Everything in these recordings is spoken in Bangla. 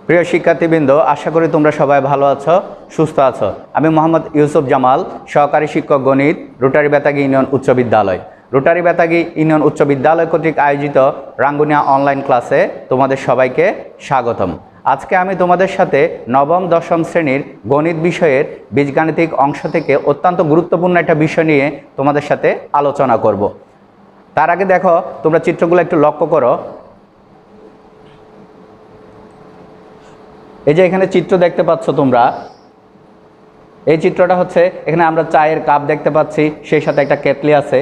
প্রিয় শিক্ষার্থীবৃন্দ, আশা করি তোমরা সবাই ভালো আছো, সুস্থ আছো। আমি মোহাম্মদ ইউসুফ জামাল, সহকারী শিক্ষক গণিত, রোটারি বেতাগী ইউনিয়ন উচ্চ বিদ্যালয়। রোটারি বেতাগী ইউনিয়ন উচ্চ বিদ্যালয় কর্তৃক আয়োজিত রাঙ্গুনিয়া অনলাইন ক্লাসে তোমাদের সবাইকে স্বাগতম। আজকে আমি তোমাদের সাথে নবম দশম শ্রেণীর গণিত বিষয়ের বীজগাণিতিক অংশ থেকে অত্যন্ত গুরুত্বপূর্ণ একটা বিষয় নিয়ে তোমাদের সাথে আলোচনা করব। তার আগে দেখো, তোমরা চিত্রগুলো একটু লক্ষ্য করো। এই যে এখানে চিত্র দেখতে পাচ্ছ তোমরা, এই চিত্রটা হচ্ছে, এখানে আমরা চায়ের কাপ দেখতে পাচ্ছি, সেই সাথে একটা কেটলি আছে।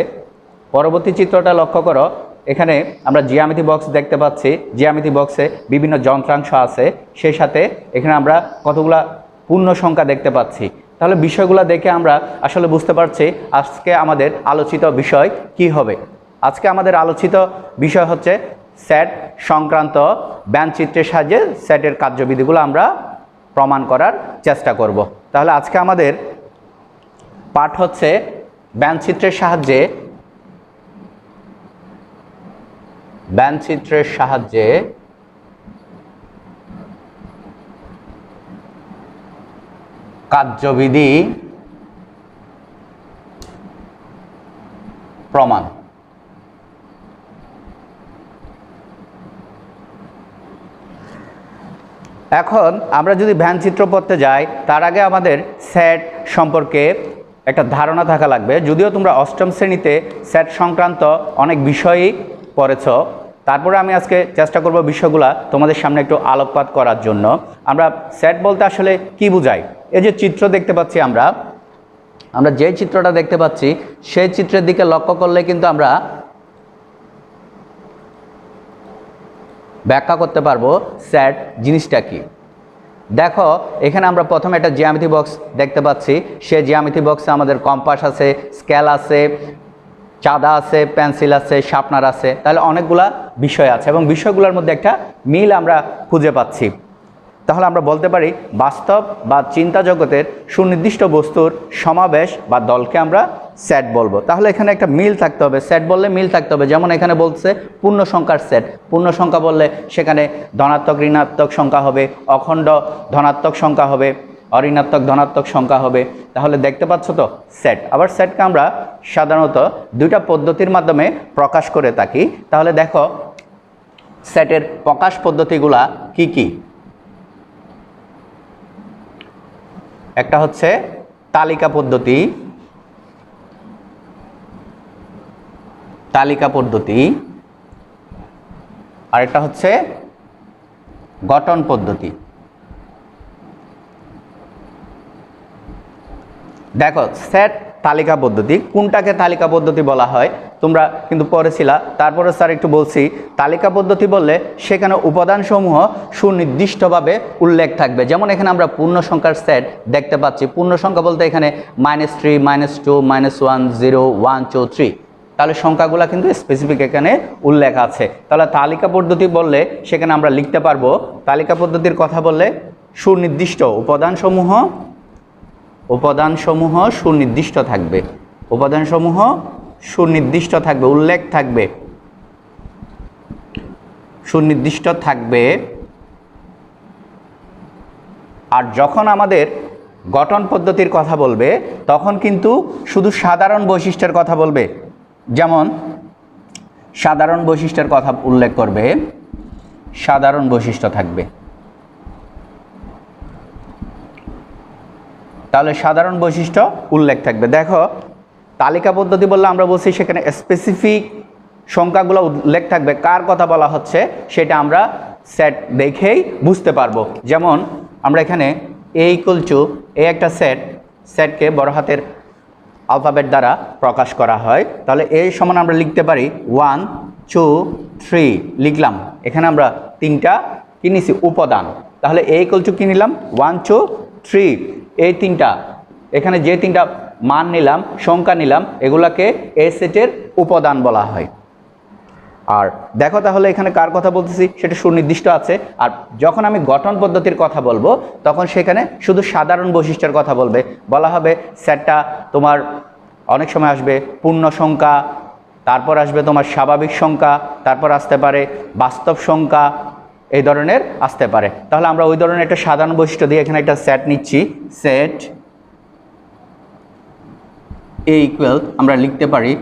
পরবর্তী চিত্রটা লক্ষ্য করো, এখানে আমরা জিওমেট্রি বক্স দেখতে পাচ্ছি, জিওমেট্রি বক্সে বিভিন্ন যন্ত্রাংশ আছে, সেই সাথে এখানে আমরা কতগুলা পূর্ণ সংখ্যা দেখতে পাচ্ছি। তাহলে বিষয়গুলো দেখে আমরা আসলে বুঝতে পারছি আজকে আমাদের আলোচিত বিষয় কি হবে। আজকে আমাদের আলোচিত বিষয় হচ্ছে সেট সংক্রান্ত ব্যঞ্চিত্রের সাহায্যে সেটের কার্যবিধিগুলো আমরা প্রমাণ করার চেষ্টা করব। তাহলে আজকে আমাদের পাঠ হচ্ছে ব্যঞ্চিত্রের সাহায্যে কার্যবিধি প্রমাণ। এখন আমরা যদি ব্যঞ্চিত্র পড়তে যাই, তার আগে আমাদের সেট সম্পর্কে একটা ধারণা থাকা লাগবে। যদিও তোমরা অষ্টম শ্রেণীতে সেট সংক্রান্ত অনেক বিষয়ই পড়েছ, তারপরে আমি আজকে চেষ্টা করব বিষয়গুলো তোমাদের সামনে একটু আলোকপাত করার জন্য। আমরা সেট বলতে আসলে কি বুঝাই? এই যে চিত্র দেখতে পাচ্ছি, আমরা যে চিত্রটা দেখতে পাচ্ছি সেই চিত্রের দিকে লক্ষ্য করলে কিন্তু আমরা ব্যাখ্যা করতে পারবো সেট জিনিসটা কি। দেখো, এখানে আমরা প্রথমে একটা জিওমেট্রি বক্স দেখতে পাচ্ছি। সেই জিওমেট্রি বক্সে আমাদের কম্পাস আছে, স্কেল আছে, চাঁদা আছে, পেন্সিল আছে, শার্পনার আছে। তাহলে অনেকগুলা বিষয় আছে এবং বিষয়গুলোর মধ্যে একটা মিল আমরা খুঁজে পাচ্ছি। তাহলে আমরা বলতে পারি বাস্তব বা চিন্তা জগতের সুনির্দিষ্ট বস্তুর সমাবেশ বা দলকে আমরা সেট বলবো। তাহলে এখানে একটা মিল থাকতে হবে, সেট বললে মিল থাকতে হবে। যেমন এখানে বলছে পূর্ণ সংখ্যার সেট। পূর্ণ সংখ্যা বললে সেখানে ধনাত্মক ঋণাত্মক সংখ্যা হবে, অখণ্ড ধনাত্মক সংখ্যা হবে, অঋণাত্মক ধনাত্মক সংখ্যা হবে। তাহলে দেখতে পাচ্ছ তো সেট। আবার সেটকে আমরা সাধারণত দুইটা পদ্ধতির মাধ্যমে প্রকাশ করে থাকি। তাহলে দেখো সেটের প্রকাশ পদ্ধতিগুলা কি কি। একটা হচ্ছে তালিকা পদ্ধতি, আর একটা হচ্ছে গঠন পদ্ধতি। দেখো, সেট তালিকা পদ্ধতি, কোনটাকে তালিকা পদ্ধতি বলা হয় তোমরা কিন্তু পড়েছিলা। তারপরে স্যার একটু বলছি, তালিকা পদ্ধতি বললে সেখানে উপাদানসমূহ সুনির্দিষ্টভাবে উল্লেখ থাকবে। যেমন এখানে আমরা পূর্ণ সংখ্যার সেট দেখতে পাচ্ছি। পূর্ণ সংখ্যা বলতে এখানে -3, -2, -1, 0, 1, 2, 3। তাহলে সংখ্যাগুলো কিন্তু স্পেসিফিক এখানে উল্লেখ আছে। তাহলে তালিকা পদ্ধতি বললে সেখানে আমরা লিখতে পারবো, তালিকা পদ্ধতির কথা বললে সুনির্দিষ্ট উপাদানসমূহ সুনির্দিষ্ট থাকবে, উল্লেখ থাকবে, সুনির্দিষ্ট থাকবে। আর যখন আমাদের গঠন পদ্ধতির কথা বলবে তখন কিন্তু শুধু সাধারণ বৈশিষ্ট্যের কথা বলবে। যেমন সাধারণ বৈশিষ্ট্যের কথা উল্লেখ করবে, সাধারণ বৈশিষ্ট্য থাকবে। তাহলে সাধারণ বৈশিষ্ট্য উল্লেখ থাকবে। দেখো, তালিকা পদ্ধতি বললে আমরা বলছি সেখানে স্পেসিফিক সংখ্যাগুলো উল্লেখ থাকবে। কার কথা বলা হচ্ছে সেটা আমরা সেট দেখেই বুঝতে পারবো। যেমন আমরা এখানে A = একটা সেটকে বড় হাতের আলফাবেট দ্বারা প্রকাশ করা হয়। তাহলে এই সমান আমরা লিখতে পারি 1, 2, 3 লিখলাম। এখানে আমরা তিনটা কি নিছি? উপাদান। তাহলে A = কি নিলাম? 1, 2, 3। এই তিনটা, এখানে যে তিনটা মান নিলাম, সংখ্যা নিলাম, এগুলাকে এই সেটের উপাদান বলা হয়। আর দেখো, তাহলে এখানে কার কথা বলতেছি সেটা সুনির্দিষ্ট আছে। আর যখন আমি গঠন পদ্ধতির কথা বলবো তখন সেখানে শুধু সাধারণ বৈশিষ্ট্যের কথা বলা হবে। সেটটা তোমার অনেক সময় আসবে পূর্ণ সংখ্যা, তারপর আসবে তোমার স্বাভাবিক সংখ্যা, তারপর আসতে পারে বাস্তব সংখ্যা, এই ধরনের আসতে পারে। তাহলে আমরা ওই ধরনের একটা সাধারণ বৈশিষ্ট্য দিয়ে এখানে একটা সেট নিচ্ছি, সেট A ইকুয়াল আমরা লিখতে পারি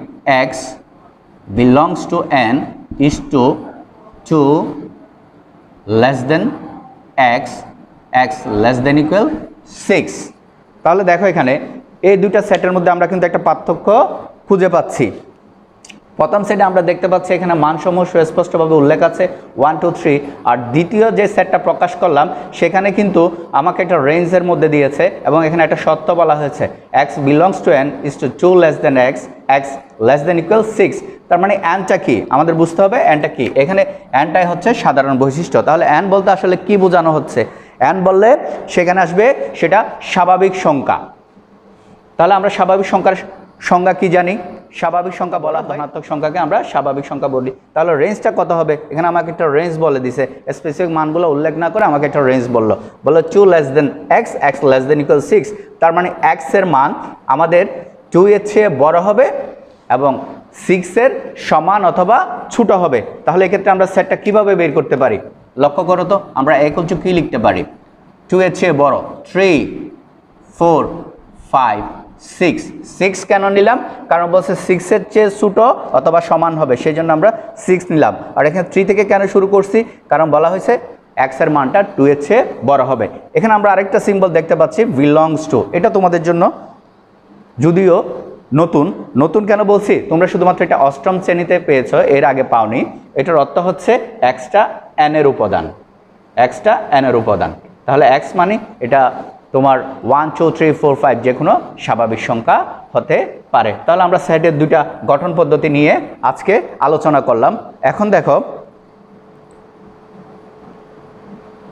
x belongs to n is to less than x less than equal 6। তাহলে দেখো এখানে এই দুইটা সেটের মধ্যে আমরা কিন্তু একটা পার্থক্য খুঁজে পাচ্ছি। প্রথম সেটে আমরা দেখতে পাচ্ছি এখানে মানসমূহ সুস্পষ্টভাবে উল্লেখ আছে 1 2 3, আর দ্বিতীয় যে সেটটা প্রকাশ করলাম সেখানে কিন্তু আমাকে একটা রেঞ্জের মধ্যে দিয়েছে এবং এখানে একটা শর্ত বলা হয়েছে x belongs to n is to 2 less than x less than equal 6। তার মানে nটা কি আমাদের বুঝতে হবে, nটা কি। এখানে nটাই হচ্ছে সাধারণ বৈশিষ্ট্য। তাহলে n বলতে আসলে কি বোঝানো হচ্ছে? n বললে সেখানে আসবে সেটা স্বাভাবিক সংখ্যা। তাহলে আমরা স্বাভাবিক সংখ্যার সংজ্ঞা কি জানি? স্বাভাবিক সংখ্যা বলা হয় ধনাত্মক সংখ্যাকে আমরা স্বাভাবিক সংখ্যা বলি। তাহলে রেঞ্জটা কত হবে? এখানে আমাকে একটা রেঞ্জ বলে দিছে, স্পেসিফিক মানগুলো উল্লেখ না করে আমাকে একটা রেঞ্জ বললো 2 less than x less than equal 6। তার মানে x এর মান আমাদের 2 এর চেয়ে বড় হবে এবং 6 এর সমান অথবা ছোট হবে। তাহলে এক্ষেত্রে আমরা সেটটা কিভাবে বের করতে পারি? লক্ষ্য করো তো, আমরা কি লিখতে পারি? 2 এর চেয়ে বড় 3 4 5 6 কেন নিলাম? কারণ বলছে 6 এর চেয়ে ছোট অথবা সমান হবে, সেই জন্য আমরা 6 নিলাম। আর এখানে 3 থেকে কেন শুরু করছি? কারণ বলা হয়েছে x এর মানটা 2 এর চেয়ে বড় হবে। এখানে আমরা আরেকটা সিম্বল দেখতে পাচ্ছি বিলংস টু। এটা তোমাদের জন্য যদিও নতুন কেন বলছি, তোমরা শুধুমাত্র এটা অষ্টম শ্রেণীতে পেয়েছো, এর আগে পাওনি। এটার অর্থ হচ্ছে xটা n এর উপাদান, তাহলে x মানে এটা তোমার 1 2 3 4 5 যে কোনো স্বাভাবিক সংখ্যা হতে পারে। তাহলে আমরা সেটের দুইটা গঠন পদ্ধতি নিয়ে আজকে আলোচনা করলাম। এখন দেখো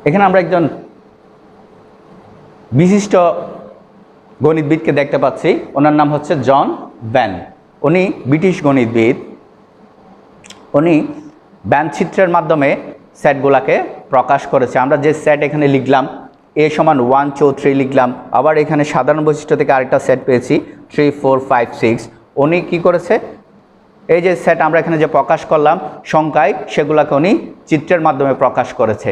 এখানে আমরা একজন বিশিষ্ট গণিতবিদকে দেখতে পাচ্ছি, ওনার নাম হচ্ছে জন ব্যান। উনি ব্রিটিশ গণিতবিদ। উনি ব্যান চিত্রের মাধ্যমে সেটগুলোকে প্রকাশ করেছে। আমরা যে সেট এখানে লিখলাম a সমান 1 2 3 লিখলাম, আবার এখানে সাধারণ বৈশিষ্ট্য থেকে আরেকটা সেট পেয়েছি 3 4 5 6। উনি কি করেছে? এই যে সেট আমরা এখানে যে প্রকাশ করলাম সংখ্যায়, সেগুলোকে উনি চিত্রের মাধ্যমে প্রকাশ করেছে।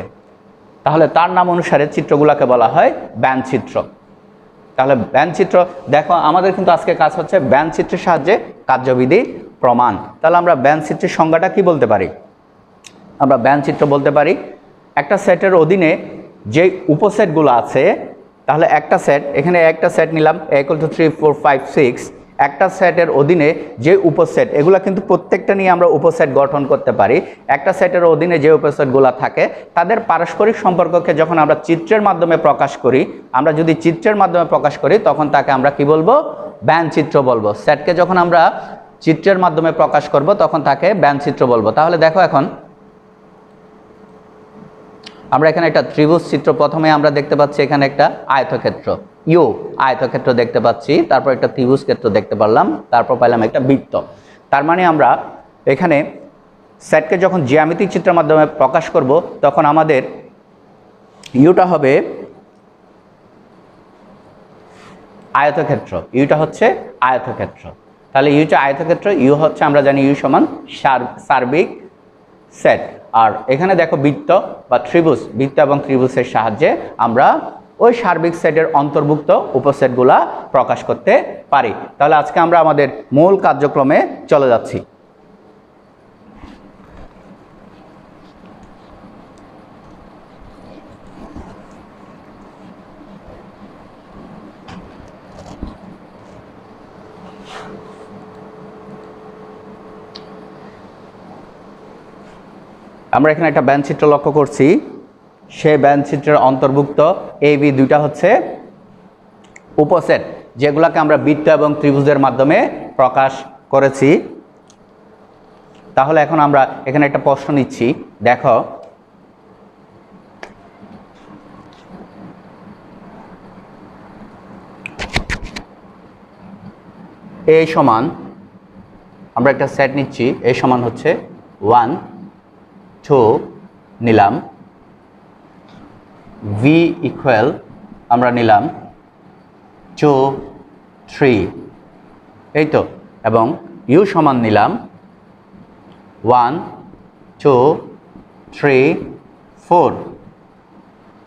তাহলে তার নাম অনুসারে চিত্রগুলোকে বলা হয় ব্যান চিত্র। তাহলে ব্যান চিত্র দেখো, আমাদের কিন্তু আজকে কাজ হচ্ছে ব্যান চিত্রের সাহায্যে কার্যবিধি প্রমাণ। তাহলে আমরা ব্যান চিত্রের সংজ্ঞাটা কি বলতে পারি? আমরা ব্যান চিত্র বলতে পারি একটা সেটের অধীনে যে উপসেটগুলো আছে। তাহলে একটা সেট, এখানে একটা সেট নিলাম = 3 4 5 6। একটা সেটের অধীনে যে উপসেট, এগুলো কিন্তু প্রত্যেকটা নিয়ে আমরা উপসেট গঠন করতে পারি। একটা সেটের অধীনে যে উপসেটগুলো থাকে তাদের পারস্পরিক সম্পর্ককে যখন আমরা চিত্রের মাধ্যমে প্রকাশ করি, আমরা যদি চিত্রের মাধ্যমে প্রকাশ করি তখন তাকে আমরা কি বলবো? ব্যান চিত্র বলবো। সেটকে যখন আমরা চিত্রের মাধ্যমে প্রকাশ করব তখন তাকে ব্যান চিত্র বলবো। তাহলে দেখো এখন আমরা এখানে একটা ত্রিভুজ চিত্র, প্রথমে আমরা দেখতে পাচ্ছি এখানে একটা আয়তক্ষেত্র আয়তক্ষেত্র দেখতে পাচ্ছি, তারপর একটা ত্রিভুজ ক্ষেত্র দেখতে পারলাম, তারপর পাইলাম একটা বৃত্ত। তার মানে আমরা এখানে সেটকে যখন জ্যামিতিক চিত্রের মাধ্যমে প্রকাশ করব তখন আমাদের ইউটা হবে আয়তক্ষেত্র, ইউটা হচ্ছে আয়তক্ষেত্র। তাহলে ইউটা আয়তক্ষেত্র, ইউ হচ্ছে আমরা জানি ইউ সমান সার্বিক সেট। আর এখানে দেখো বৃত্ত বা ত্রিভুজ, বৃত্ত এবং ত্রিভুজের সাহায্যে আমরা ওই সার্বিক সেটের অন্তর্ভুক্ত উপসেটগুলা প্রকাশ করতে পারি। তাহলে আজকে আমরা আমাদের মূল কার্যক্রমে চলে যাচ্ছি। আমরা এখানে একটা ব্যান চিত্র লক্ষ্য করছি। সেই ব্যান চিত্রের অন্তর্ভুক্ত এ বি দুইটা হচ্ছে উপসেট, যেগুলোকে আমরা বৃত্ত এবং ত্রিভুজের মাধ্যমে প্রকাশ করেছি। তাহলে এখন আমরা এখানে একটা প্রশ্ন নিচ্ছি, দেখো এ সমান, আমরা একটা সেট নিচ্ছি, এ সমান হচ্ছে 1 2 নিলাম, ভি ইকুয়াল আমরা নিলাম 2 3, এই তো, এবং ইউ সমান নিলাম 1 2 3 4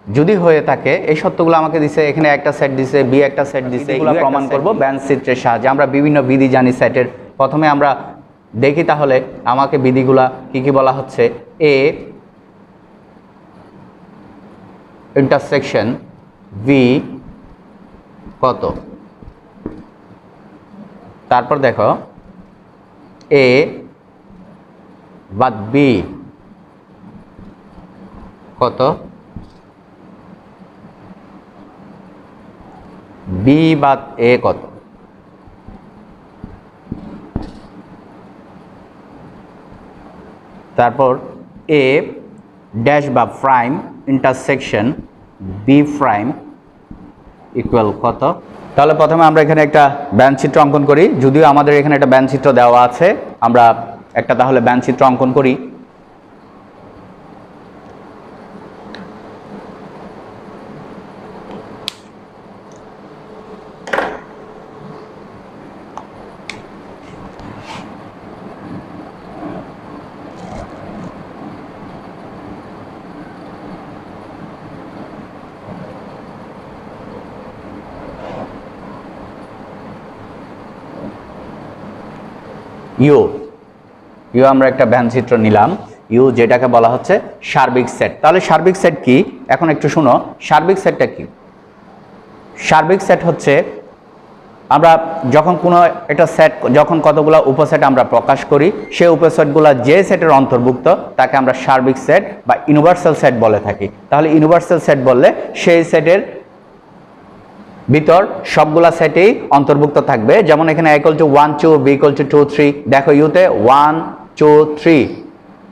যদি হয়ে থাকে, এই সত্যগুলো আমাকে দিছে, এখানে একটা সেট দিছে, বি একটা সেট দিছে, এগুলো প্রমাণ করব ব্যান্ড চিত্রের সাহায্যে। আমরা বিভিন্ন বিধি জানি সেটের। প্রথমে আমরা দেখি তাহলে আমাকে বিধিগুলা কি কি বলা হচ্ছে। এ ইন্টারসেকশন বি কত, তারপর দেখো এ বাদ বি কত, বি বাদ এ কত, তারপর এ ড্যাশ বা prime intersection B prime equal কত। তাহলে প্রথমে আমরা এখানে একটা ব্যানচিত্র অঙ্কন করি, যদিও আমাদের এখানে একটা ব্যানচিত্র দেওয়া আছে, আমরা একটা তাহলে ব্যানচিত্র অঙ্কন করি। ইউ আমরা একটা ব্যানচিত্র নিলাম, ইউ যেটাকে বলা হচ্ছে সার্বিক সেট। তাহলে সার্বিক সেট কি, এখন একটু শুনো। সার্বিক সেটটা কি? সার্বিক সেট হচ্ছে আমরা যখন কোনো একটা সেট, যখন কতগুলো উপসেট আমরা প্রকাশ করি, সেই উপসেটগুলো যে সেটের অন্তর্ভুক্ত তাকে আমরা সার্বিক সেট বা ইউনিভার্সাল সেট বলে থাকি। তাহলে ইউনিভার্সাল সেট বললে সেই সেটের ভিতর সবগুলা সেটেই অন্তর্ভুক্ত থাকবে। যেমন এখানে a = 1 2, b = 2 3, দেখো ইউতে 1 2 3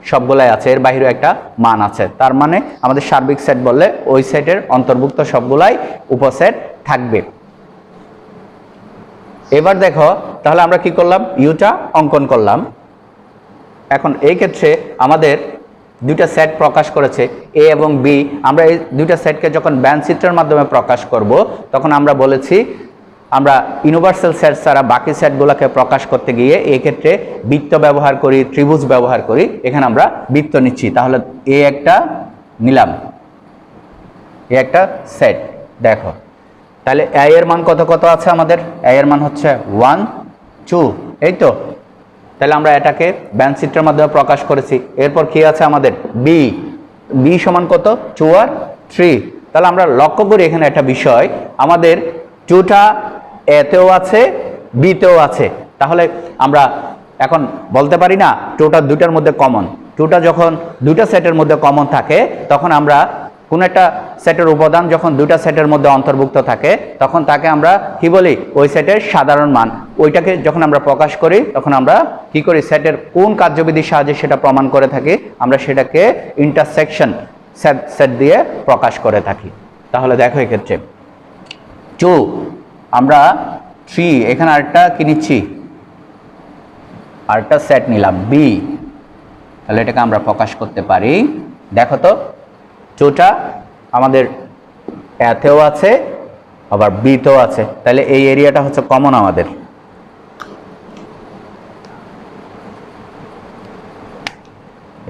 সবগুলাই আছে, এর বাইরেও একটা মান আছে। তার মানে আমাদের সার্বিক সেট বললে ওই সেটের অন্তর্ভুক্ত সবগুলাই উপসেট থাকবে। এবার দেখো তাহলে আমরা কি করলাম, ইউটা অঙ্কন করলাম। এখন এই ক্ষেত্রে আমাদের দুইটা সেট প্রকাশ করেছে এ এবং বি। আমরা এই দুইটা সেটকে যখন ব্যানচিত্রের মাধ্যমে প্রকাশ করব, তখন আমরা বলেছি আমরা ইউনিভার্সাল সেট ছাড়া বাকি সেটগুলোকে প্রকাশ করতে গিয়ে এই ক্ষেত্রে বৃত্ত ব্যবহার করি, ত্রিভুজ ব্যবহার করি। এখানে আমরা বৃত্ত নিচ্ছি। তাহলে এ একটা নিলাম, এ একটা সেট। দেখো তাহলে এ এর মান কত কত আছে আমাদের, এ এর মান হচ্ছে 1 2, এই তো। তাহলে আমরা এটাকে ব্যানচিত্রের মাধ্যমে প্রকাশ করেছি। এরপর কি আছে আমাদের, বি বি সমান কত, 2 আর 3। তাহলে আমরা লক্ষ্য করি এখানে একটা বিষয়, আমাদের 2টা এতেও আছে বিতেও আছে। তাহলে আমরা এখন বলতে পারি না 2টা দুইটার মধ্যে কমন। 2টা যখন দুইটা সেটের মধ্যে কমন থাকে, তখন আমরা কোন একটা সেটের উপাদান যখন দুইটা সেটের মধ্যে অন্তর্ভুক্ত থাকে, তখন তাকে আমরা কি বলি, ওই সেটের সাধারণ মান। ওইটাকে যখন আমরা প্রকাশ করি, তখন আমরা কি করি, সেটের কোন কার্যবিধির সাহায্যে সেটা প্রমাণ করে থাকি, আমরা সেটাকে ইন্টারসেকশন সেট দিয়ে প্রকাশ করে থাকি। তাহলে দেখো এক্ষেত্রে 2 আমরা 3, এখানে আরেকটা কি নিচ্ছি, আরেকটা সেট নিলাম বি। তাহলে এটাকে আমরা প্রকাশ করতে পারি। দেখো তো 2টা আমাদের এতেও আছে আবার বিতেও আছে। তাহলে এই এরিয়াটা হচ্ছে কমন আমাদের।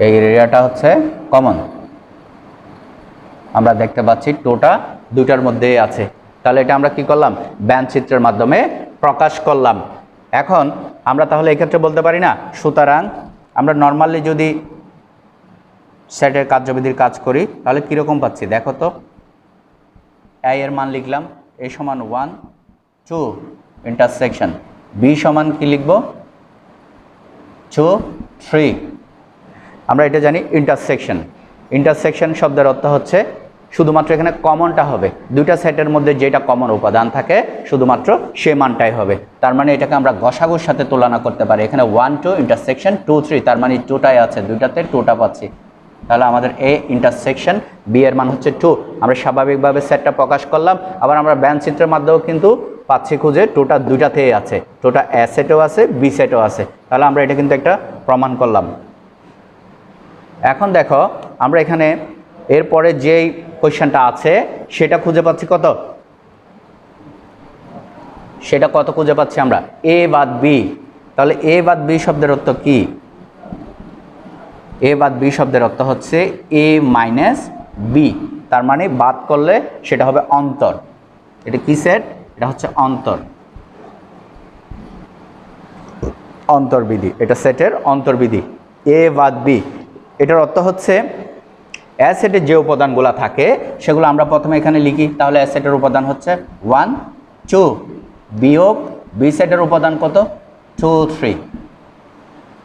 এই এরিয়াটা হচ্ছে কমন, আমরা দেখতে পাচ্ছি 2টা দুইটার মধ্যেই আছে। তাহলে এটা আমরা কি করলাম, ব্যানচিত্রের মাধ্যমে প্রকাশ করলাম। এখন আমরা তাহলে এক্ষেত্রে বলতে পারি না, সুতরাং আমরা নর্মালি যদি সেটের কার্যবিধির কাজ করি তাহলে কীরকম পাচ্ছি দেখো তো। এ এর মান লিখলাম, এ সমান 1 2 ইন্টারসেকশন, বি সমান কি লিখব 2 3। আমরা এটা জানি ইন্টারসেকশন। ইন্টারসেকশন শব্দের অর্থ হচ্ছে শুধুমাত্র এখানে কমনটা হবে, দুইটা সেটের মধ্যে যেটা কমন উপাদান থাকে শুধুমাত্র সে মানটাই হবে। তার মানে এটাকে আমরা গসাগুর সাথে তুলনা করতে পারি। এখানে 1 2 ইন্টারসেকশন 2 3, তার মানে 2টাই আছে, দুইটাতে 2টা পাচ্ছি। তাহলে আমাদের এ ইন্টারসেকশন বি এর মান হচ্ছে 2। আমরা স্বাভাবিকভাবে সেটটা প্রকাশ করলাম। আবার আমরা ব্যানচিত্রের মাধ্যমেও কিন্তু পাচ্ছি খুঁজে 2টা দুইটাতেই আছে, 2টা এ সেটও আছে বি সেটও আছে। তাহলে আমরা এটা কিন্তু একটা প্রমাণ করলাম। এখন দেখো আমরা এখানে এরপরে যেই কোয়েশ্চেনটা আছে সেটা খুঁজে পাচ্ছি কত, সেটা কত খুঁজে পাচ্ছি আমরা, এ বাদ বি। তাহলে এ বাদ বি শব্দের অর্থ কি, এ বাদ বি শব্দের অর্থ হচ্ছে এ মাইনাস বি, তার মানে বাদ করলে সেটা হবে অন্তর। এটা কি সেট? এটা হচ্ছে অন্তর, অন্তর্বিধি। এটা সেটের অন্তর্বিধি। এ বাদ বি, এটার অর্থ হচ্ছে এ সেটের যে উপাদানগুলো থাকে সেগুলো আমরা প্রথমে এখানে লিখি। তাহলে এ সেটের উপাদান হচ্ছে 1 2, বিয়োগ বি সেটের উপাদান কত? 2 3।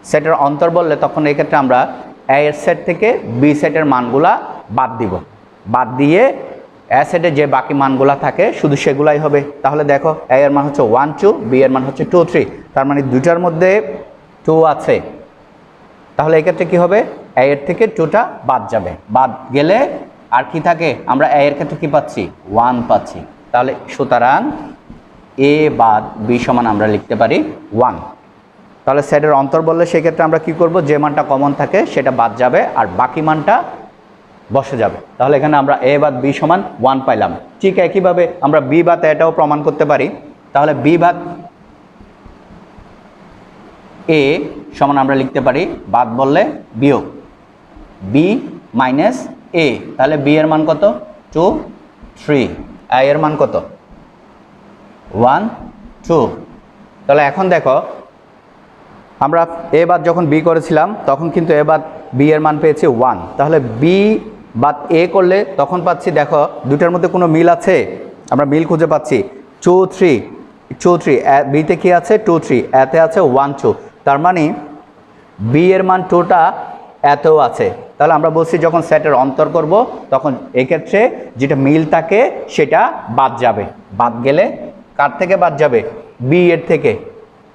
সেটের অন্তর বললে তখন এক্ষেত্রে আমরা এ এর সেট থেকে বি সেটের মানগুলা বাদ দিব, বাদ দিয়ে এ সেটের যে বাকি মানগুলা থাকে শুধু সেগুলাই হবে। তাহলে দেখো এ এর মান হচ্ছে 1 2, বি এর মান হচ্ছে 2 3, তার মানে দুইটার মধ্যে 2 আছে। তাহলে এক্ষেত্রে কি হবে? এ এর থেকে 2টা বাদ যাবে, বাদ গেলে আর কি থাকে? আমরা এ এর ক্ষেত্রে কি পাচ্ছি? 1 পাচ্ছি। তাহলে সুতরাং এ বাদ বি সমান আমরা লিখতে পারি 1। তাহলে সেটের অন্তর বললে সেক্ষেত্রে আমরা কি করব? যে মানটা কমন থাকে সেটা বাদ যাবে আর বাকি মানটা বসে যাবে। তাহলে এখানে আমরা এ বাদ বি সমান 1 পাইলাম। ঠিক একইভাবে আমরা বি বাদ এটাও প্রমাণ করতে পারি। তাহলে বি বাদ এ সমান আমরা লিখতে পারি, বাদ বললে বিয়োগ বি মাইনাস এ। তাহলে বি এর মান কত? 2 3। এ এর মান কত? 1 2। তাহলে এখন দেখো আমরা এ বাদ যখন বি করেছিলাম তখন কিন্তু এ বাদ বি এর মান পেয়েছি 1। তাহলে বি বাদ এ করলে তখন পাচ্ছি, দেখো দুটার মধ্যে কোনো মিল আছে? আমরা মিল খুঁজে পাচ্ছি 2 3 2 3। বিতে কি আছে? 2 3, এতে আছে 1 2, তার মানে বি এর মান 2টা এতেও আছে। তাহলে আমরা বলছি যখন সেটের অন্তর করব তখন এক্ষেত্রে যেটা মিল থাকে সেটা বাদ যাবে। বাদ গেলে কার থেকে বাদ যাবে? বি এর থেকে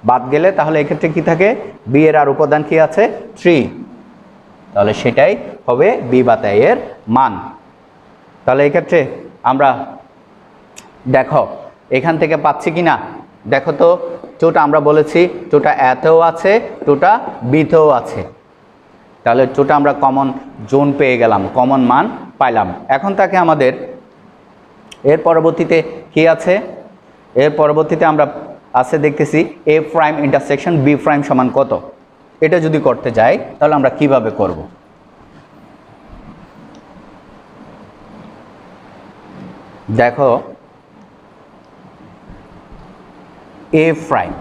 বাদ গেলে তাহলে এক্ষেত্রে কি থাকে? বি এর আর উপাদান কি আছে? 3। তাহলে সেটাই হবে বি বাদ এ এর মান। তাহলে এক্ষেত্রে আমরা দেখো এখান থেকে পাচ্ছি কি না দেখো তো। 2টা আমরা বলেছি 2টা এতেও আছে, 2টা বিতেও আছে। তাহলে 2টা আমরা কমন জোন পেয়ে গেলাম, কমন মান পাইলাম। এখন তাকে আমাদের এর পরবর্তীতে কি আছে? এর পরবর্তীতে আমরা আছে দেখতেছি এ প্রাইম ইন্টারসেকশন বি প্রাইম সমান কত। এটা যদি করতে যাই তাহলে আমরা কিভাবে করব? দেখো এ প্রাইম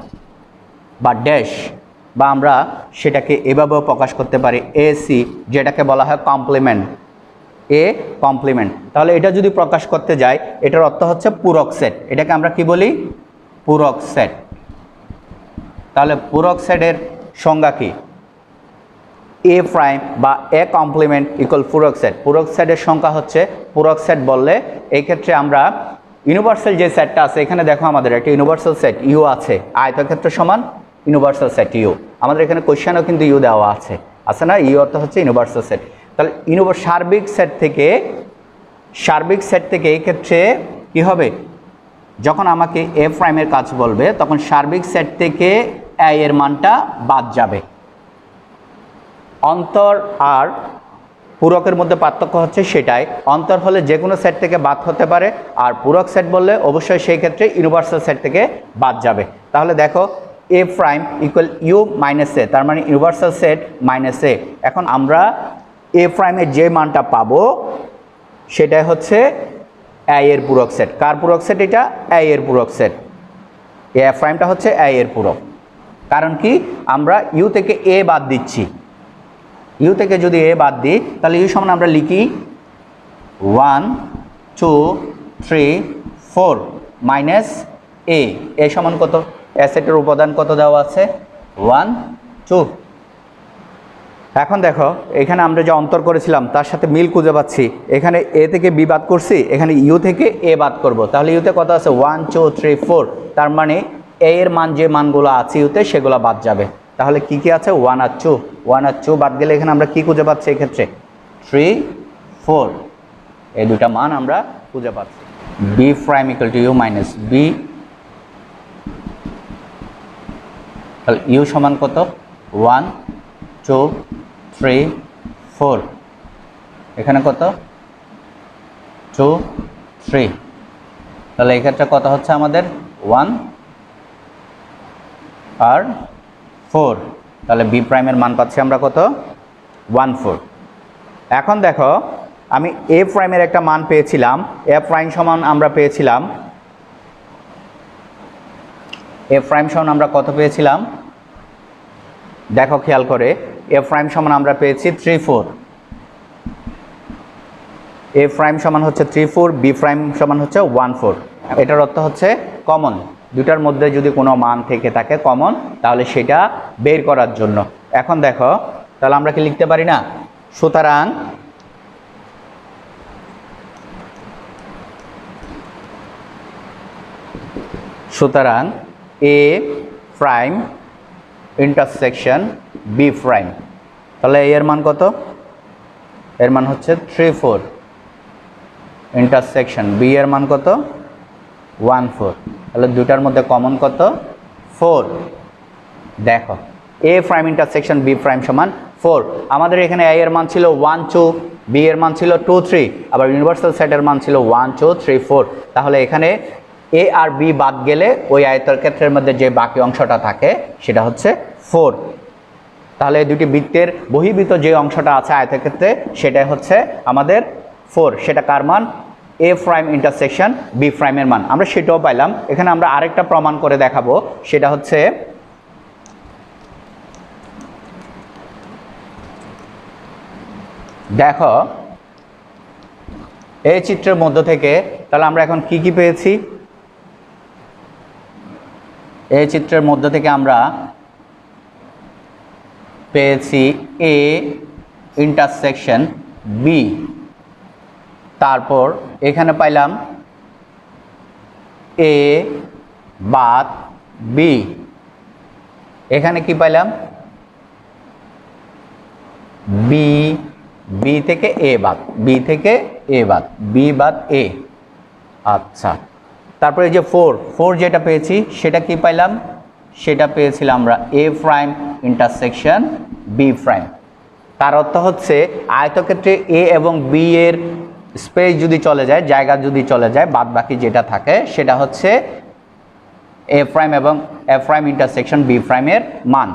বা ড্যাশ, বা আমরা সেটাকে এভাবেও প্রকাশ করতে পারি এ সি, যেটাকে বলা হয় কমপ্লিমেন্ট, এ কমপ্লিমেন্ট। তাহলে এটা যদি প্রকাশ করতে যাই এটার অর্থ হচ্ছে পূরক সেট। এটাকে আমরা কি বলি? পূরক সেট। তাহলে পূরক সেটের সংজ্ঞা কি? এ প্রাইম বা এ কমপ্লিমেন্ট ইকুয়াল পূরক সেট। পূরক সেটের সংখ্যা হচ্ছে, পূরক সেট বললে এই ক্ষেত্রে আমরা ইউনিভার্সাল যে সেটটা আছে, এখানে দেখো আমাদের একটা ইউনিভার্সাল সেট ইউ আছে, আয়তক্ষেত্র সমান ইউনিভার্সাল সেট ইউ। আমাদের এখানে কোশ্চেনও কিন্তু ইউ দেওয়া আছে, আছে না? ইউ অর্থ হচ্ছে ইউনিভার্সাল সেট। তাহলে সার্বিক সেট থেকে এই ক্ষেত্রে কি হবে? যখন আমাকে এ প্রাইমের কাজ বলবে তখন সার্বিক সেট থেকে এ এর মানটা বাদ যাবে। অন্তর আর পূরকের মধ্যে পার্থক্য হচ্ছে সেটাই। অন্তর হলে যে কোনো সেট থেকে বাদ হতে পারে, আর পূরক সেট বললে অবশ্যই সেই ক্ষেত্রে ইউনিভার্সাল সেট থেকে বাদ যাবে। তাহলে দেখো এ প্রাইম ইকুয়াল ইউ মাইনাস এ, তার মানে ইউনিভার্সাল সেট মাইনাস এ। এখন আমরা এ প্রাইমের যে মানটা পাবো সেটাই হচ্ছে এ এর পূরক সেট। কার পূরক সেট? এটা এ এর পূরক সেট। এ প্রাইমটা হচ্ছে এ এর পূরক। কারণ কি? আমরা ইউ থেকে এ বাদ দিচ্ছি। ইউ থেকে যদি এ বাদ দিই তাহলে ইউ সমান আমরা লিখি 1 2 3 4 মাইনাস এ। এ সমান কত? এ সেটের উপাদান কত দেওয়া আছে? 1 2। এখন দেখো এখানে আমরা যে অন্তর করেছিলাম তার সাথে মিল খুঁজে পাচ্ছি। এখানে এ থেকে বি বাদ করছি, এখানে ইউ থেকে এ বাদ করব। তাহলে ইউতে কত আছে? 1 2 3 4। তার মানে এ এর মান যে মানগুলো আছে ইউতে সেগুলো বাদ যাবে। তাহলে কি কি আছে? 1 আর 2। 1 আর 2 বাদ গেলে এখানে আমরা কি খুঁজে পাচ্ছি? এক্ষেত্রে 3 4, এই দুটা মান আমরা খুঁজে পাচ্ছি। B prime equal to U minus B. তাহলে ইউ সমান কত? 1 2 3 4। এখানে কত? 2 3। তাহলে এক্ষেত্রে কত হচ্ছে আমাদের? 1 আর 4। তাহলে বি প্রাইমের মান পাচ্ছি আমরা কত? 14। এখন দেখো আমি এ প্রাইমের একটা মান পেয়েছিলাম, এ প্রাইম সমান আমরা পেয়েছিলাম, এ প্রাইম সমান আমরা কত পেয়েছিলাম দেখো খেয়াল করে, এ প্রাইম সমান আমরা পেয়েছি 34, এ প্রাইম সমান হচ্ছে 34, বি প্রাইম সমান হচ্ছে 14। এটার অর্থ হচ্ছে কমন, দুটার মধ্যে যদি কোনো মান থেকে থাকে কমন, তাহলে সেটা বের করার জন্য। এখন দেখো তাহলে আমরা কি লিখতে পারি না, সুতরাং এ প্রাইম ইন্টারসেকশন বি প্রাইম, তাহলে এর মান কত, এর মান হচ্ছে 34, ইন্টারসেকশন বি এর মান কত 14, তাহলে দুটার মধ্যে কমন কত 4। দেখো এ প্রাইম ইন্টারসেকশন বি প্রাইম সমান 4, আমাদের এখানে এ এর মান ছিল 1 2, বি এর মান ছিল 2 3, আবার ইউনিভার্সাল সেটের মান ছিল 1 2 3 4, তাহলে এখানে এ আর বি বাদ গেলে ওই আয়তক্ষেত্রের মধ্যে যে বাকি অংশটা থাকে সেটা হচ্ছে 4। তাহলে এই দুটি বৃত্তের বহির্ভূত যে অংশটা আছে আয়তক্ষেত্রে সেটাই হচ্ছে আমাদের 4, সেটা কার মান, এ প্রাইম ইন্টারসেকশন বি প্রাইমের মান, আমরা সেটাও পাইলাম। এখানে আমরা আরেকটা প্রমাণ করে দেখাবো, সেটা হচ্ছে দেখো এই চিত্রের মধ্য থেকে তাহলে আমরা এখন কি কি পেয়েছি, এই চিত্রের মধ্য থেকে আমরা পেয়েছি এ ইন্টারসেকশন বি, তারপর এখানে পাইলাম এ বাদ বি, এখানে কি পাইলাম বি, বি থেকে এ বাদ, বি থেকে এ বাদ, বি বাদ এ। আচ্ছা, তারপরে যে 4 যেটা পেয়েছি সেটা কি পাইলাম, সেটা পেয়েছিলাম আমরা এ প্রাইম ইন্টারসেকশন বি প্রাইম। তার অর্থ হচ্ছে আয়তক্ষেত্রে এ এবং বি এর স্পেস যদি চলে যায়, জায়গা যদি চলে যায়, বাদ বাকি যেটা থাকে সেটা হচ্ছে এ প্রাইম এবং এ প্রাইম ইন্টারসেকশন বি প্রাইমের মান।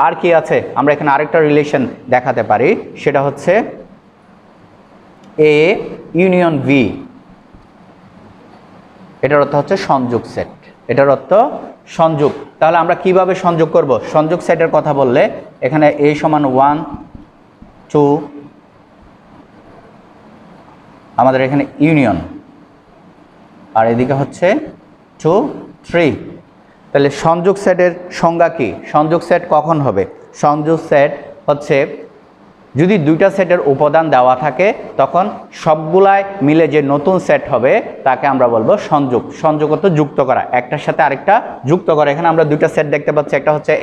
আর কি আছে, আমরা এখানে আরেকটা রিলেশন দেখাতে পারি, সেটা হচ্ছে এ ইউনিয়ন বি, এটার অর্থ হচ্ছে সংযোগ সেট, এটার অর্থ সংযোগ। তাহলে আমরা কিভাবে সংযোগ করব, সংযোগ সেটের কথা বললে এখানে এ সমান 1 2, আমাদের এখানে ইউনিয়ন, আর এদিকে হচ্ছে 2 3, তাহলে সংযোগ সেটের সংজ্ঞা কি, সংযোগ সেট কখন হবে, সংযোগ সেট হচ্ছে যদি দুইটা সেটের উপাদান দেওয়া থাকে তখন সবগুলাই মিলে যে নতুন সেট হবে তাকে আমরা বলবো সংযোগ। সংযোগ অর্থ যুক্ত করা, একটার সাথে আরেকটা যুক্ত করা। এখানে আমরা দুইটা সেট দেখতে পাচ্ছি, একটা হচ্ছে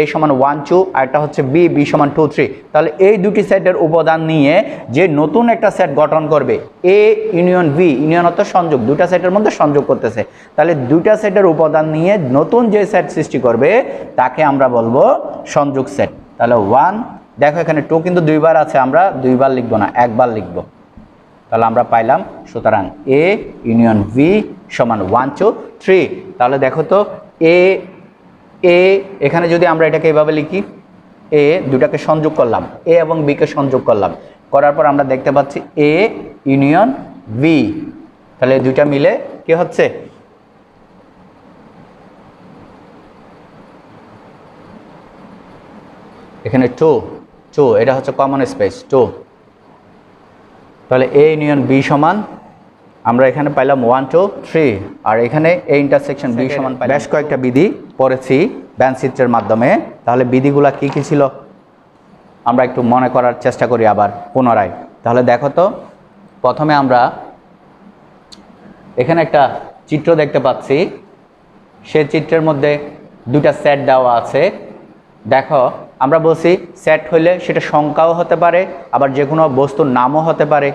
এ সমান 1 2, আর একটা হচ্ছে বি সমান 2 3। তাহলে এই দুটি সেটের উপাদান নিয়ে যে নতুন একটা সেট গঠন করবে, এ ইউনিয়ন বি, ইউনিয়ন অর্থ সংযোগ, দুইটা সেটের মধ্যে সংযোগ করতেছে, তাহলে দুইটা সেটের উপাদান নিয়ে নতুন যে সেট সৃষ্টি করবে তাকে আমরা বলবো সংযোগ সেট। তাহলে 1, দেখো এখানে 2 কিন্তু দুইবার আছে, আমরা দুইবার লিখবো না, একবার লিখব। তাহলে আমরা পাইলাম সুতরাং এ ইউনিয়ন বি সমান 1 2 3। তাহলে দেখো তো এ এখানে যদি আমরা এটাকে এভাবে লিখি, এ দুটাকে সংযোগ করলাম, এ এবং বি কে সংযোগ করলাম, করার পর আমরা দেখতে পাচ্ছি এ ইউনিয়ন বি, তাহলে দুইটা মিলে কি হচ্ছে এখানে 2, এটা হচ্ছে কমন স্পেস 2। তাহলে এ ইউনিয়ন বি সমান আমরা এখানে পাইলাম 1 2 3, আর এখানে এ ইন্টারসেকশন বি সমান বেশ কয়েকটা বিধি পড়েছি ব্যানচিত্রের মাধ্যমে। তাহলে বিধিগুলা কি কি ছিল আমরা একটু মনে করার চেষ্টা করি আবার পুনরায়। তাহলে দেখো তো, প্রথমে আমরা এখানে একটা চিত্র দেখতে পাচ্ছি, সে চিত্রের মধ্যে দুটা সেট দেওয়া আছে। দেখো আমরা বলছি সেট হইলে সেটা সংখ্যাও হতে পারে, আবার যে কোনো বস্তুর নামও হতে পারে,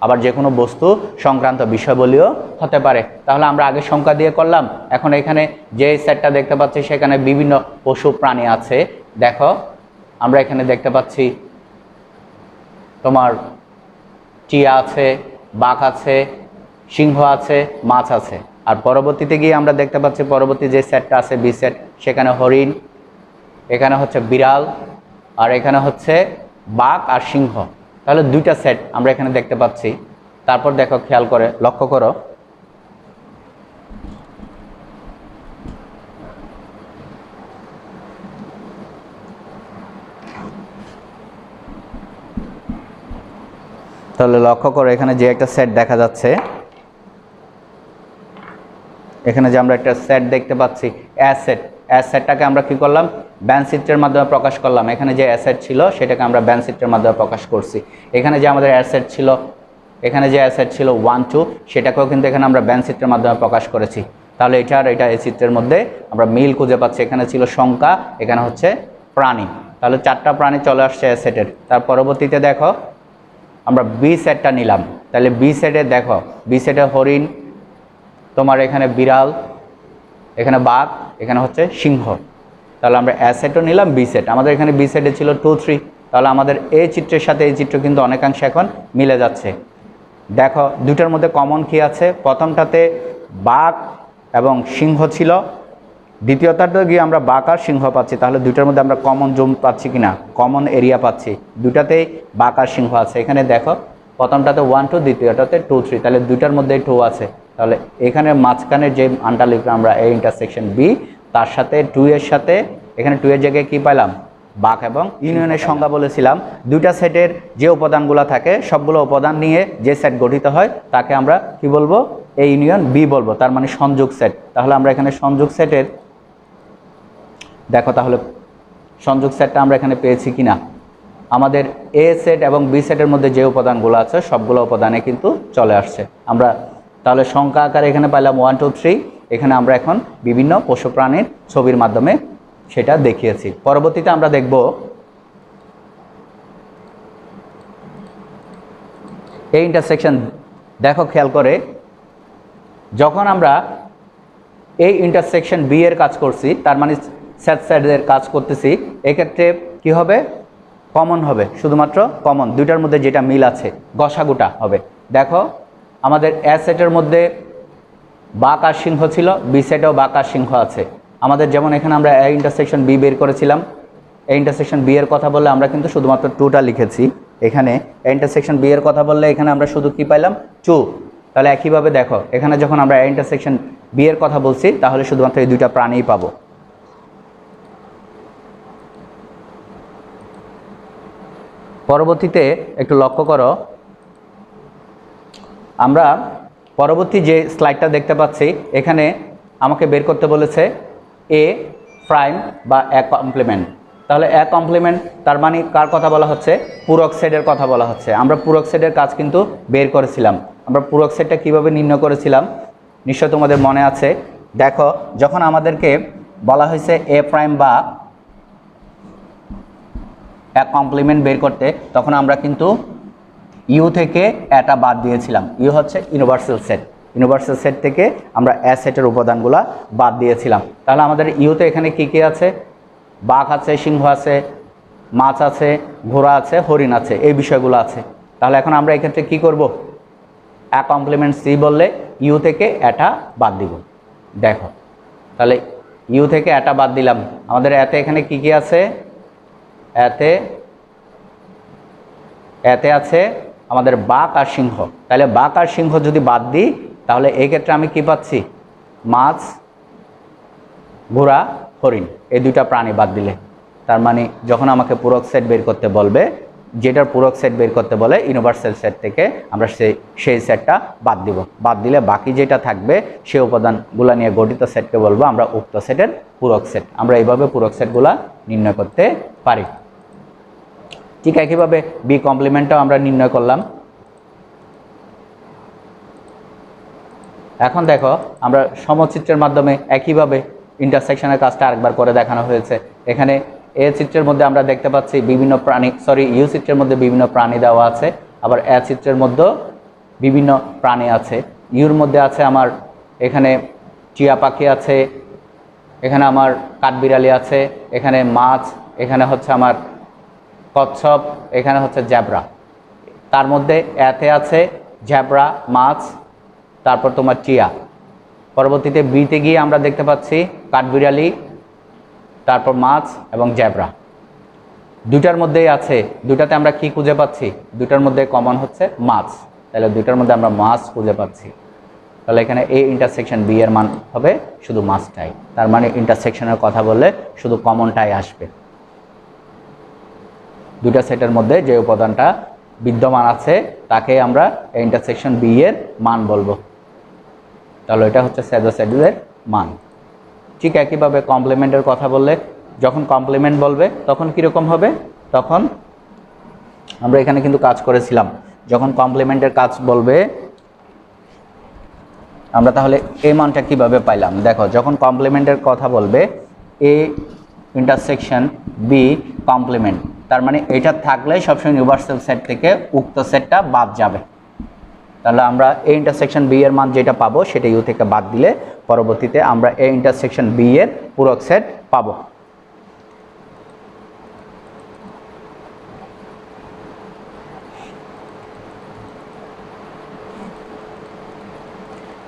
আবার যে কোনো বস্তু সংক্রান্ত বিষয়বলিও হতে পারে। তাহলে আমরা আগে সংখ্যা দিয়ে করলাম, এখন এখানে যে সেটটা দেখতে পাচ্ছি সেখানে বিভিন্ন পশু প্রাণী আছে। দেখো আমরা এখানে দেখতে পাচ্ছি তোমার টিয়া আছে, বাঘ আছে, সিংহ আছে, মাছ আছে। আর পরবর্তীতে গিয়ে আমরা দেখতে পাচ্ছি পরবর্তী যে সেটটা আছে বি সেট, সেখানে হরিণ, এখানে হচ্ছে বিড়াল, আর এখানে হচ্ছে বাঘ আর সিংহ, তাহলে দুইটা সেট আমরা এখানে দেখতে পাচ্ছি। তারপর দেখো, খেয়াল করে লক্ষ্য করো, তাহলে লক্ষ্য করো এখানে যে একটা সেট দেখা যাচ্ছে, এখানে যে আমরা একটা সেট দেখতে পাচ্ছি অ্যাসেট, অ্যাসেটটাকে আমরা কি করলাম, ব্যানচিত্রের মাধ্যমে প্রকাশ করলাম। এখানে যে অ্যাসেট ছিল সেটাকে আমরা ব্যানচিত্রের মাধ্যমে প্রকাশ করছি। এখানে যে আমাদের অ্যাসেট ছিল, এখানে যে অ্যাসেট ছিল 1 2, সেটাকেও কিন্তু এখানে আমরা ব্যানচিত্রের মাধ্যমে প্রকাশ করেছি। তাহলে এটা আর এটা এই চিত্রের মধ্যে আমরা মিল খুঁজে পাচ্ছি। এখানে ছিল সংখ্যা, এখানে হচ্ছে প্রাণী, তাহলে 4টা প্রাণী চলে আসছে অ্যাসেটের। তার পরবর্তীতে দেখো আমরা বি সেটটা নিলাম, তাহলে বি সেটে দেখো, বি সেটে হরিণ, তোমার এখানে বিড়াল, এখানে বাঘ, এখানে হচ্ছে সিংহ। তাহলে আমরা এ সেটও নিলাম, বি সেট, আমাদের এখানে বি সেটে ছিল 2 3, তাহলে আমাদের এই চিত্রের সাথে এই চিত্র কিন্তু অনেকাংশে এখন মিলে যাচ্ছে। দেখো দুইটার মধ্যে কমন কি আছে, প্রথমটাতে বাঘ এবং সিংহ ছিল, দ্বিতীয়টাতে গিয়ে আমরা বাঘ আর সিংহ পাচ্ছি। তাহলে দুইটার মধ্যে আমরা কমন জোন পাচ্ছি কিনা, কমন এরিয়া পাচ্ছি, দুটাতেই বাঘ আর সিংহ আছে। এখানে দেখো প্রথমটাতে 1 2, দ্বিতীয়টাতে 2 3, তাহলে দুইটার মধ্যেই 2 আছে। তাহলে এখানে মাঝখানে যে মানটা লিখলাম আমরা এ ইন্টারসেকশন বি, তার সাথে 2 এর সাথে এখানে 2 এর জায়গায় কি পাইলাম, বাঘ এবং ইউনিয়নের সংজ্ঞা বলেছিলাম। দুইটা সেটের যে উপাদানগুলো থাকে সবগুলো উপাদান নিয়ে যে সেট গঠিত হয় তাকে আমরা কি বলবো, এ ইউনিয়ন বি বলবো, তার মানে সংযোগ সেট। তাহলে আমরা এখানে সংযোগ সেটের দেখো, তাহলে সংযোগ সেটটা আমরা এখানে পেয়েছি কিনা, আমাদের এ সেট এবং বি সেটের মধ্যে যে উপাদানগুলো আছে সবগুলো উপাদানে কিন্তু চলে আসছে। আমরা তাহলে সংখ্যা আকারে এখানে পাইলাম 1 2 3, এখানে আমরা এখন বিভিন্ন পশু প্রাণীর ছবির মাধ্যমে সেটা দেখিয়েছি। পরবর্তীতে আমরা দেখব এই ইন্টারসেকশন। দেখো খেয়াল করে, যখন আমরা এই ইন্টারসেকশন বি এর কাজ করছি, তার মানে সেট সেটের কাজ করতেছি, এক্ষেত্রে কি হবে, কমন হবে, শুধুমাত্র কমন, দুইটার মধ্যে যেটা মিল আছে গসাগুটা হবে। দেখো আমাদের এ সেটের মধ্যে বাঘ আর সিংহ ছিল, বি সেটেও বাঘ আর সিংহ আছে। আমাদের যেমন এখানে আমরা এ ইন্টারসেকশন বি বের করেছিলাম, এই ইন্টারসেকশন বি এর কথা বললে আমরা কিন্তু শুধুমাত্র 2টা লিখেছি। এখানে এ ইন্টারসেকশন বি এর কথা বললে এখানে আমরা শুধু কি পাইলাম, 2। তাহলে একইভাবে দেখো এখানে যখন আমরা এ ইন্টারসেকশন বি এর কথা বলছি তাহলে শুধুমাত্র এই দুইটা প্রাণীই পাবো। পরবর্তীতে একটু লক্ষ্য করো, আমরা পরবর্তী যে স্লাইডটা দেখতে পাচ্ছি, এখানে আমাকে বের করতে বলেছে এ প্রাইম বা এ কমপ্লিমেন্ট। তাহলে এ কমপ্লিমেন্ট তার মানে কার কথা বলা হচ্ছে, পূরক সেটের কথা বলা হচ্ছে। আমরা পূরক সেটের কাজ কিন্তু বের করেছিলাম। আমরা পূরক সেটটা কীভাবে নির্ণয় করেছিলাম নিশ্চয় তোমাদের মনে আছে। দেখো যখন আমাদেরকে বলা হয়েছে এ প্রাইম বা এ কমপ্লিমেন্ট বের করতে, তখন আমরা কিন্তু ইউ থেকে এটা বাদ দিয়েছিলাম। ইউ হচ্ছে ইউনিভার্সাল সেট, ইউনিভার্সাল সেট থেকে আমরা এ সেটের উপাদানগুলো বাদ দিয়েছিলাম। তাহলে আমাদের ইউতে এখানে কি কি আছে, বাঘ আছে, সিংহ আছে, মাছ আছে, ঘোড়া আছে, হরিণ আছে, এই বিষয়গুলো আছে। তাহলে এখন আমরা এক্ষেত্রে কি করব, এ কমপ্লিমেন্ট সি বললে ইউ থেকে এটা বাদ দিব। দেখো তাহলে ইউ থেকে এটা বাদ দিলাম, আমাদের এতে এখানে কি কি আছে, এতে আছে আমাদের বাঘ আর সিংহ। তাহলে বাঘ আর সিংহ যদি বাদ দিই তাহলে এই ক্ষেত্রে আমি কি পাচ্ছি, মাছ, ঘোড়া, হরিণ, এই দুইটা প্রাণী বাদ দিলে। তার মানে যখন আমাকে পূরক সেট বের করতে বলবে, যেটার পূরক সেট বের করতে বলে ইউনিভার্সাল সেট থেকে আমরা সেই সেটটা বাদ দিব। বাদ দিলে বাকি যেটা থাকবে সেই উপাদানগুলো নিয়ে গঠিত সেটকে বলবো আমরা উক্ত সেটের পূরক সেট। আমরা এইভাবে পূরক সেটগুলো নির্ণয় করতে পারি। ঠিক একইভাবে বি কমপ্লিমেন্টটাও আমরা নির্ণয় করলাম। এখন দেখো আমরা সমচিত্রের মাধ্যমে একইভাবে ইন্টারসেকশনের কাজটা আরেকবার করে দেখানো হয়েছে। এখানে এ চিত্রের মধ্যে আমরা দেখতে পাচ্ছি বিভিন্ন প্রাণী, ইউ চিত্রের মধ্যে বিভিন্ন প্রাণী দেওয়া আছে, আবার এ চিত্রের মধ্যেও বিভিন্ন প্রাণী আছে। ইউর মধ্যে আছে আমার এখানে টিয়া পাখি আছে, এখানে আমার কাঠবিড়ালি আছে, এখানে মাছ, এখানে হচ্ছে আমার কচ্ছপ, এখানে হচ্ছে জ্যাবরা। তার মধ্যে এতে আছে জ্যাবরা, মাছ, তারপর তোমার টিয়া। পরবর্তীতে বিতে গিয়ে আমরা দেখতে পাচ্ছি কাঠবিড়ালি, তারপর মাছ এবং জ্যাবরা। দুইটার মধ্যেই আছে, দুইটাতে আমরা কি খুঁজে পাচ্ছি? দুইটার মধ্যে কমন হচ্ছে মাস, তাহলে দুইটার মধ্যে আমরা মাস খুঁজে পাচ্ছি। তাহলে এখানে এ ইন্টারসেকশন বি এর মান হবে শুধু মাসটাই, তার মানে ইন্টারসেকশনের কথা বললে শুধু কমনটাই আসবে। দুইটা সেটের মধ্যে যে উপাদানটা বিদ্যমান আছে তাকে আমরা ইন্টারসেকশন বি এর মান বলবো। তাহলে এটা হচ্ছে স্যাডোস্যাডুলের মান। ঠিক একইভাবে কমপ্লিমেন্টের কথা বললে, যখন কমপ্লিমেন্ট বলবে তখন কীরকম হবে? তখন আমরা এখানে কিন্তু কাজ করেছিলাম, যখন কমপ্লিমেন্টের কাজ বলবে আমরা তাহলে এই মানটা কিভাবে পাইলাম? দেখো, যখন কমপ্লিমেন্টের কথা বলবে এ ইন্টারসেকশন বি কমপ্লিমেন্ট, তার মানে এটা থাকলে সবসময় ইউনিভার্সাল সেট থেকে উক্ত সেটটা বাদ যাবে। তাহলে আমরা এ ইন্টারসেকশন বি এর মান যেটা পাবো সেটা ইউ থেকে বাদ দিলে পরবর্তীতে আমরা এ ইন্টারসেকশন বি এর পূরক সেট পাবো।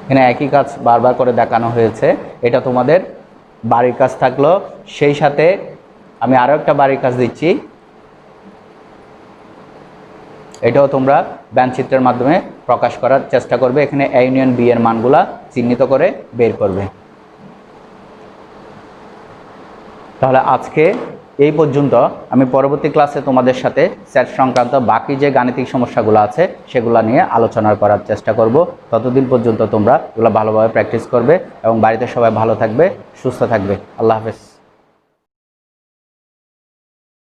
এখানে একই কাজ বারবার করে দেখানো হয়েছে, এটা তোমাদের বাড়ির কাজ থাকলো। সেই সাথে আমি আরও একটা বাড়ির কাজ দিচ্ছি, এটাও তোমরা ব্যঞ্চিত্রের মাধ্যমে প্রকাশ করার চেষ্টা করবে। এখানে এ ইউনিয়ন বি এর মানগুলা চিহ্নিত করে বের করবে। তাহলে আজকে এই পর্যন্ত। আমি পরবর্তী ক্লাসে তোমাদের সাথে সেট সংক্রান্ত বাকি যে গাণিতিক সমস্যাগুলো আছে সেগুলো নিয়ে আলোচনা করার চেষ্টা করব। ততদিন পর্যন্ত তোমরা এগুলো ভালোভাবে প্র্যাকটিস করবে এবং বাড়িতে সবাই ভালো থাকবে, সুস্থ থাকবে। আল্লাহ হাফেজ।